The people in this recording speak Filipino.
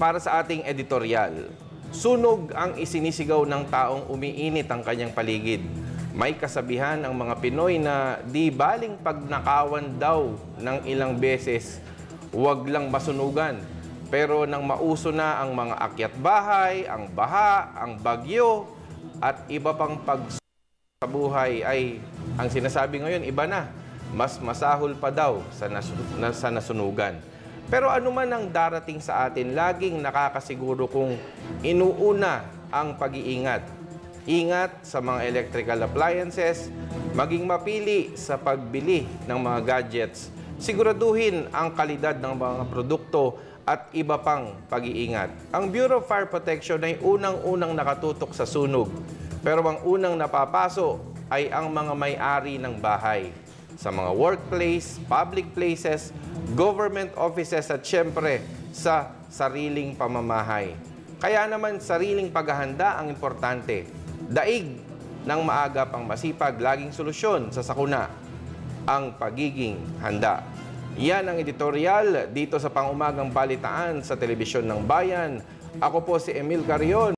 para sa ating editorial. Sunog ang isinisigaw ng taong umiinit ang kanyang paligid. May kasabihan ang mga Pinoy na di baling pagnakawan daw ng ilang beses, huwag lang masunugan. Pero nang mauso na ang mga akyat bahay, ang baha, ang bagyo, at iba pang sa buhay ay ang sinasabi ngayon iba na. Mas masahol pa daw sa nasunugan. Pero anuman ang darating sa atin, laging nakakasiguro kung inuuna ang pag-iingat. Ingat sa mga electrical appliances, maging mapili sa pagbili ng mga gadgets, siguraduhin ang kalidad ng mga produkto at iba pang pag-iingat. Ang Bureau of Fire Protection ay unang-unang nakatutok sa sunog, pero ang unang napapaso ay ang mga may-ari ng bahay. Sa mga workplace, public places, government offices at syempre sa sariling pamamahay. Kaya naman sariling paghahanda ang importante. Daig ng maagap ang masipag, laging solusyon sa sakuna ang pagiging handa. Yan ang editorial dito sa Pang-Umagang Balitaan sa Telebisyon ng Bayan. Ako po si Emil Carrion.